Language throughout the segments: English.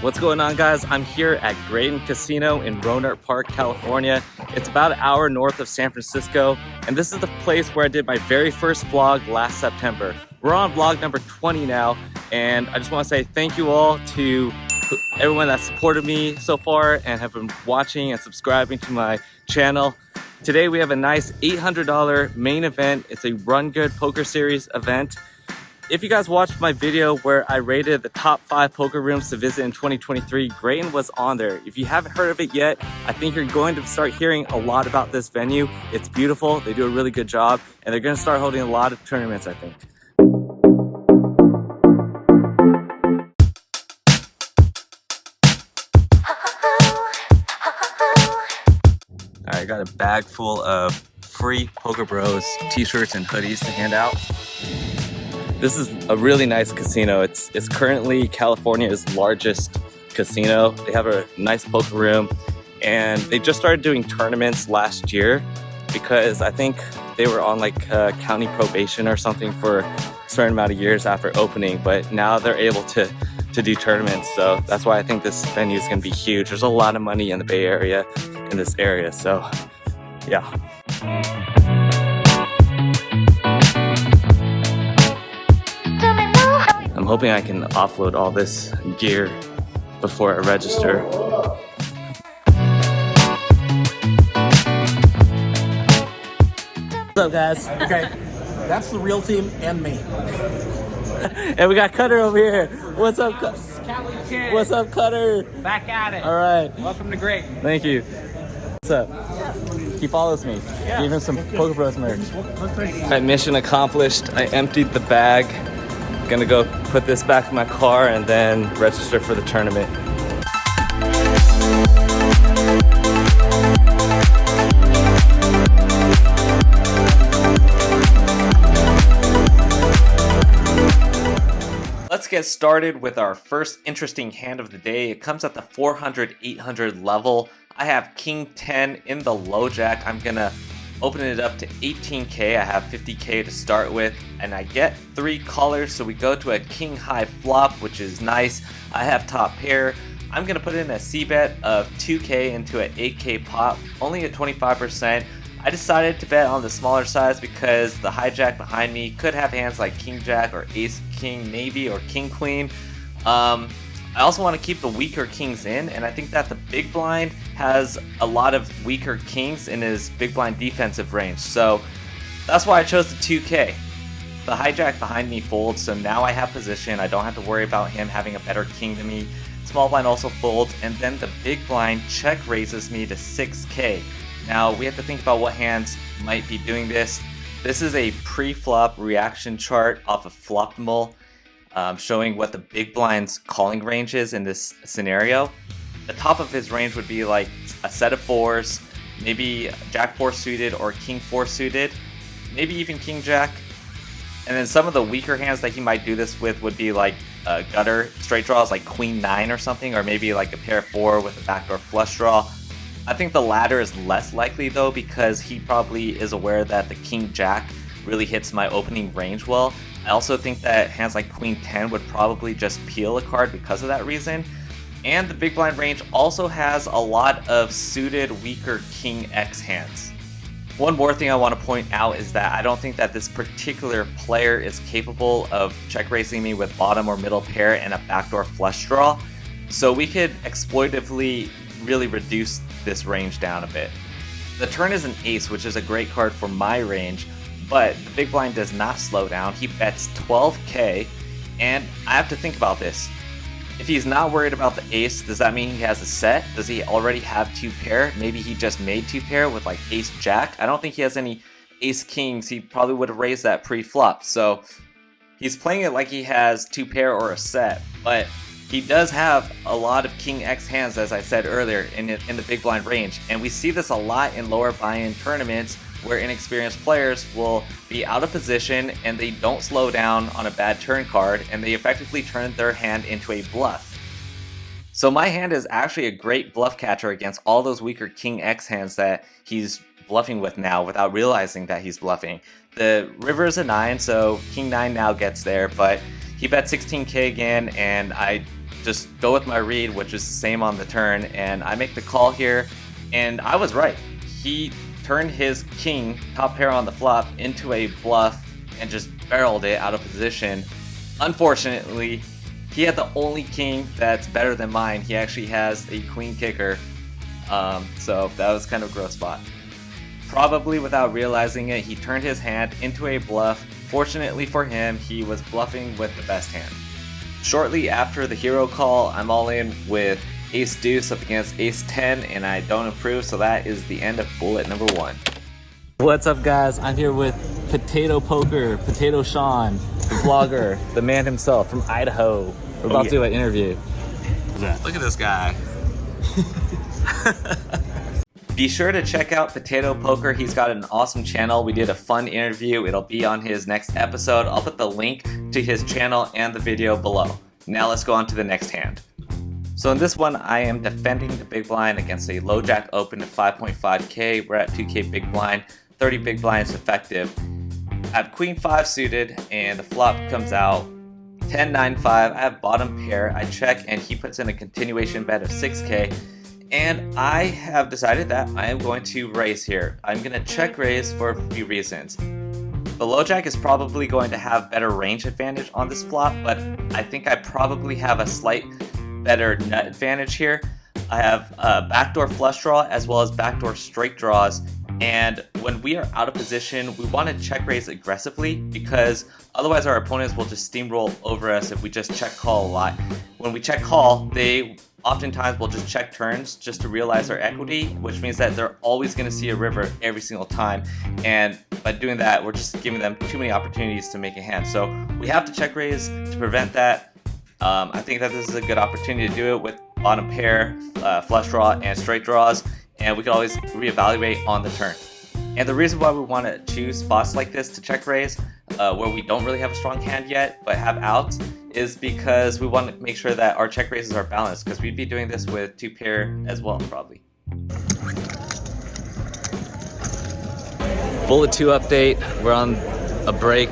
What's going on, guys? I'm here at Graton Casino in Rohnert Park, California. It's about an hour north of San Francisco, and this is the place where I did my very first vlog last September. We're on vlog number 20 now, and I just want to say thank you all to everyone that supported me so far and have been watching and subscribing to my channel. Today we have a nice $800 main event. It's a RunGood poker series event. If you guys watched my video where I rated the top 5 poker rooms to visit in 2023, Graton was on there. If you haven't heard of it yet, I think you're going to start hearing a lot about this venue. It's beautiful, they do a really good job, and they're going to start holding a lot of tournaments, I think. Alright, I got a bag full of free PokerBros t-shirts and hoodies to hand out. This is a really nice casino. It's currently California's largest casino. They have a nice poker room, and they just started doing tournaments last year because I think they were on like county probation or something for a certain amount of years after opening, but now they're able to do tournaments. So that's why I think this venue is going to be huge. There's a lot of money in the Bay Area in this area, so yeah. I'm hoping I can offload all this gear before I register. What's up, guys? Okay, that's the real team and me. And we got Cutter over here. What's up, Cali Kid. What's up, Cutter? Back at it. All right. Welcome to Graton. Thank you. What's up? He follows me. Yeah. Give him some PokerBros merch. All right, mission accomplished. I emptied the bag. Gonna go put this back in my car and then register for the tournament. Let's get started with our first interesting hand of the day. It comes at the 400-800 level. I have King 10 in the low jack. I'm gonna open it up to 18K. I have 50K to start with, and I get 3 callers, so we go to a king high flop, which is nice. I have top pair. I'm gonna put in a c-bet of 2K into an 8K pot, only at 25%. I decided to bet on the smaller size because the hijack behind me could have hands like king jack or ace king maybe or king queen. I also want to keep the weaker kings in, and I think that the big blind has a lot of weaker kings in his big blind defensive range, so that's why I chose the 2K. The hijack behind me folds, so now I have position. I don't have to worry about him having a better king than me. Small blind also folds, and then the big blind check raises me to 6K. Now we have to think about what hands might be doing this. This is a pre-flop reaction chart off of Floptimal, showing what the big blind's calling range is in this scenario. The top of his range would be like a set of 4s, maybe jack 4 suited or king 4 suited, maybe even king jack. And then some of the weaker hands that he might do this with would be like gutter straight draws like queen 9 or something, or maybe like a pair 4 with a backdoor flush draw. I think the latter is less likely though, because he probably is aware that the king jack really hits my opening range well. I also think that hands like queen 10 would probably just peel a card because of that reason. And the big blind range also has a lot of suited weaker king X hands. One more thing I want to point out is that I don't think that this particular player is capable of check raising me with bottom or middle pair and a backdoor flush draw. So we could exploitively really reduce this range down a bit. The turn is an ace, which is a great card for my range, but the big blind does not slow down. He bets 12K, and I have to think about this. If he's not worried about the ace, does that mean he has a set? Does he already have 2 pair? Maybe he just made 2 pair with like ace jack. I don't think he has any ace kings. He probably would have raised that pre-flop. So he's playing it like he has 2 pair or a set, but he does have a lot of king X hands, as I said earlier, in the big blind range. And we see this a lot in lower buy-in tournaments where inexperienced players will be out of position and they don't slow down on a bad turn card, and they effectively turn their hand into a bluff. So my hand is actually a great bluff catcher against all those weaker king X hands that he's bluffing with now without realizing that he's bluffing. The river is a 9, so king 9 now gets there, but he bet 16K again, and I just go with my read, which is the same on the turn, and I make the call here, and I was right. He turned his king, top pair on the flop, into a bluff and just barreled it out of position. Unfortunately, he had the only king that's better than mine. He actually has a queen kicker, so that was kind of a gross spot. Probably without realizing it, he turned his hand into a bluff. Fortunately for him, he was bluffing with the best hand. Shortly after the hero call, I'm all in with ace deuce up against ace 10, and I don't improve, so that is the end of bullet number 1. What's up, guys? I'm here with Potato Poker, Potato Sean, the vlogger, the man himself from Idaho. We're about to do an interview. Look at this guy. Be sure to check out Potato Poker. He's got an awesome channel. We did a fun interview. It'll be on his next episode. I'll put the link to his channel and the video below. Now let's go on to the next hand. So in this one, I am defending the big blind against a low jack open at 5.5k. We're at 2k big blind, 30 big blinds effective. I have queen 5 suited, and the flop comes out 10-9-5. I have bottom pair. I check, and he puts in a continuation bet of 6k. And I have decided that I am going to raise here. I'm going to check raise for a few reasons. The low jack is probably going to have better range advantage on this flop, but I think I probably have a slight better nut advantage here. I have backdoor flush draw as well as backdoor straight draws, and when we are out of position, we want to check raise aggressively because otherwise our opponents will just steamroll over us if we just check call a lot. When we check call, they oftentimes will just check turns just to realize their equity, which means that they're always going to see a river every single time, and by doing that, we're just giving them too many opportunities to make a hand. So we have to check raise to prevent that. I think that this is a good opportunity to do it with bottom pair, flush draw, and straight draws, and we can always reevaluate on the turn. And the reason why we want to choose spots like this to check raise, where we don't really have a strong hand yet, but have outs, is because we want to make sure that our check raises are balanced, because we'd be doing this with 2 pair as well, probably. Bullet 2 update. We're on a break.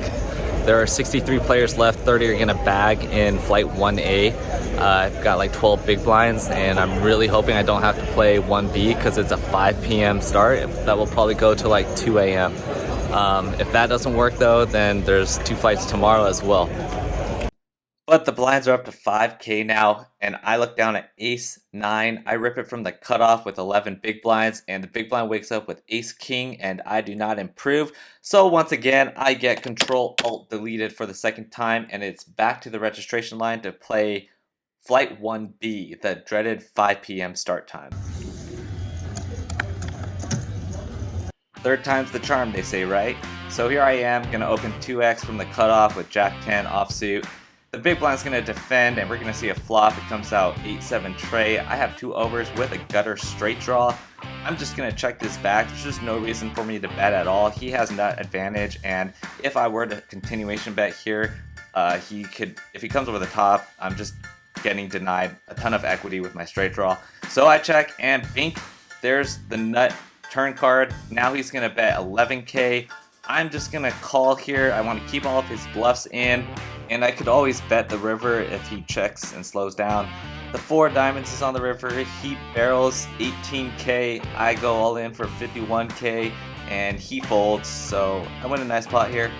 There are 63 players left. 30 are gonna bag in flight 1A. I've got like 12 big blinds, and I'm really hoping I don't have to play 1B because it's a 5 p.m. start. That will probably go to like 2 a.m. If that doesn't work though, then there's 2 fights tomorrow as well. But the blinds are up to 5k now, and I look down at ace 9. I rip it from the cutoff with 11 big blinds, and the big blind wakes up with ace king, and I do not improve. So once again, I get control alt deleted for the second time, and it's back to the registration line to play flight 1B, the dreaded 5 p.m. start time. Third time's the charm, they say, right? So here I am, gonna open 2x from the cutoff with jack 10 offsuit. The big blind's going to defend, and we're going to see a flop. It comes out 8-7 tray. I have 2 overs with a gutter straight draw. I'm just going to check this back. There's just no reason for me to bet at all. He has nut advantage, and if I were to continuation bet here, he could, if he comes over the top, I'm just getting denied a ton of equity with my straight draw. So I check, and bink, there's the nut turn card. Now he's going to bet 11k. I'm just going to call here. I want to keep all of his bluffs in, and I could always bet the river if he checks and slows down. The 4 diamonds is on the river. He barrels 18k. I go all in for 51k, and he folds. So I win a nice pot here,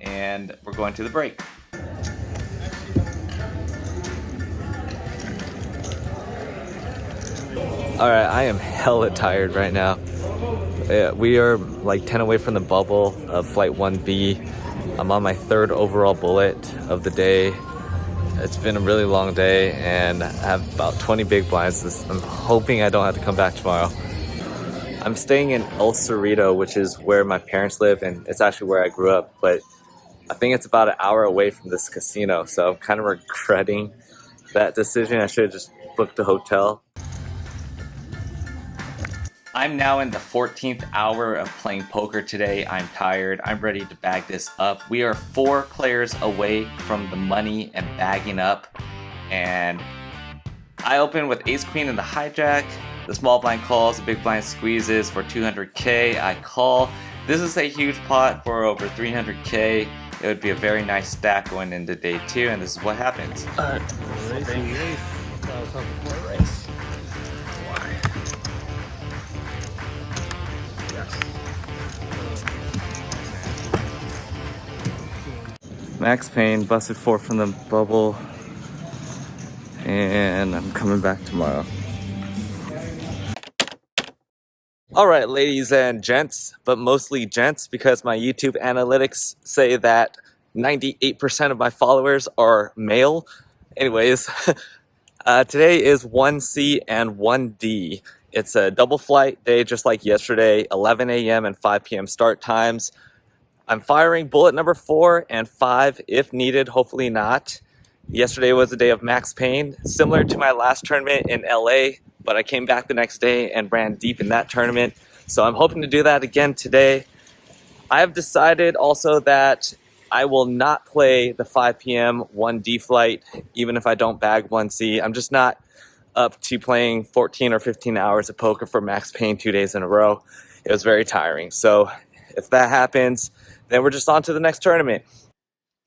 and we're going to the break. Alright, I am hella tired right now. We are like 10 away from the bubble of flight 1B. I'm on my 3rd overall bullet of the day. It's been a really long day, and I have about 20 big blinds. I'm hoping I don't have to come back tomorrow. I'm staying in El Cerrito, which is where my parents live, and it's actually where I grew up, but I think it's about an hour away from this casino, so I'm kind of regretting that decision. I should have just booked a hotel. I'm now in the 14th hour of playing poker today. I'm tired. I'm ready to bag this up. We are 4 players away from the money and bagging up. And I open with ace queen in the hijack. The small blind calls, the big blind squeezes for 200k. I call. This is a huge pot for over 300k. It would be a very nice stack going into day 2, and this is what happens. Alright, Max Payne, busted 4 from the bubble, and I'm coming back tomorrow. Alright, ladies and gents, but mostly gents because my YouTube analytics say that 98% of my followers are male. Anyways, today is 1C and 1D. It's a double flight day just like yesterday, 11 a.m. and 5 p.m. start times. I'm firing bullet number 4 and 5 if needed, hopefully not. Yesterday was a day of max pain, similar to my last tournament in LA, but I came back the next day and ran deep in that tournament. So I'm hoping to do that again today. I have decided also that I will not play the 5 p.m. 1D flight, even if I don't bag 1C. I'm just not up to playing 14 or 15 hours of poker for max pain 2 days in a row. It was very tiring. So if that happens, then we're just on to the next tournament.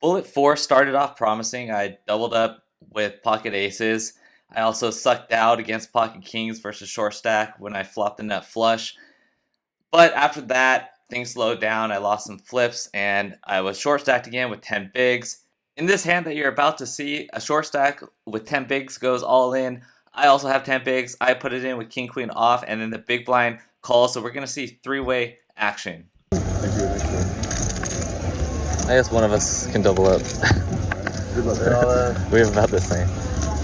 Bullet 4 started off promising. I doubled up with pocket aces. I also sucked out against pocket kings versus short stack when I flopped the nut flush. But after that, things slowed down. I lost some flips and I was short stacked again with 10 bigs. In this hand that you're about to see, a short stack with 10 bigs goes all in. I also have 10 bigs. I put it in with king queen off and then the big blind calls. So we're going to see three-way action. I guess one of us can double up. We have about the same.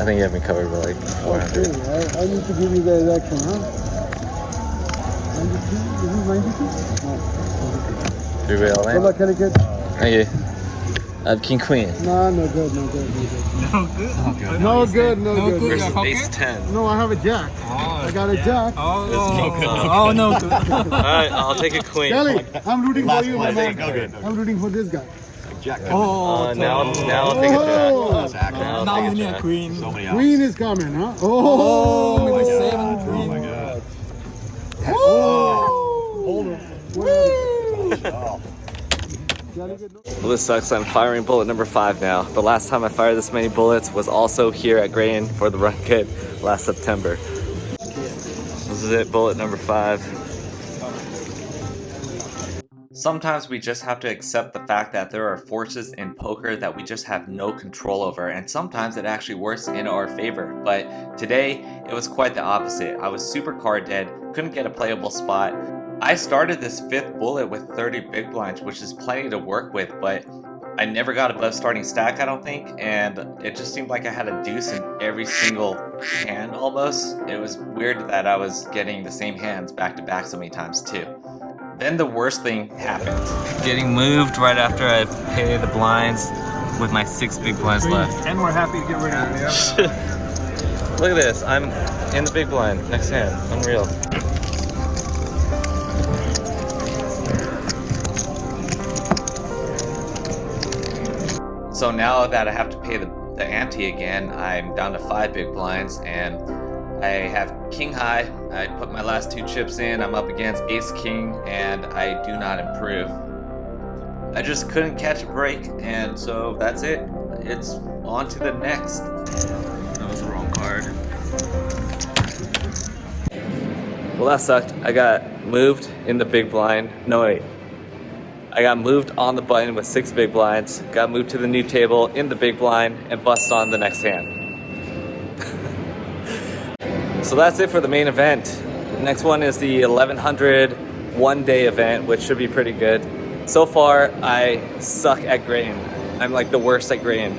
I think you have me covered by like 400. Okay, I need to give you guys action, huh? 92? This is 92? No. Three-way all Good in. luck, Connecticut. Thank you. I have king queen. No, no good, no good, no good. No good. Versus ace 10. No, I have a jack. I got a jack. Oh, no good. Alright, I'll take a queen. Kelly, I'm rooting for you, my man. I'm rooting for this guy. Now I'll take a jack. Now you need a queen. Queen is coming, huh? Oh, With a 7 queen. Hold on. Well, this sucks. I'm firing bullet number 5 now. The last time I fired this many bullets was also here at Graton for the RunGood last September. This is it, bullet number 5. Sometimes we just have to accept the fact that there are forces in poker that we just have no control over, and sometimes it actually works in our favor. But today, it was quite the opposite. I was super card dead, couldn't get a playable spot. I started this 5th bullet with 30 big blinds, which is plenty to work with, but I never got above starting stack, I don't think, and it just seemed like I had a deuce in every single hand almost. It was weird that I was getting the same hands back to back so many times too. Then the worst thing happened. Getting moved right after I pay the blinds with my 6 big blinds left. And we're happy to get rid of it. Look at this. I'm in the big blind. Next hand. Unreal. So now that I have to pay the ante again, I'm down to 5 big blinds and I have king high. I put my last 2 chips in. I'm up against ace king and I do not improve. I just couldn't catch a break, and so that's it. It's on to the next. That was the wrong card. Well, that sucked. I got moved in the big blind. No, wait. I got moved on the button with 6 big blinds, got moved to the new table in the big blind, and bust on the next hand. So that's it for the main event. The next one is the 1100 one-day event, which should be pretty good. So far, I suck at Graton. I'm like the worst at Graton.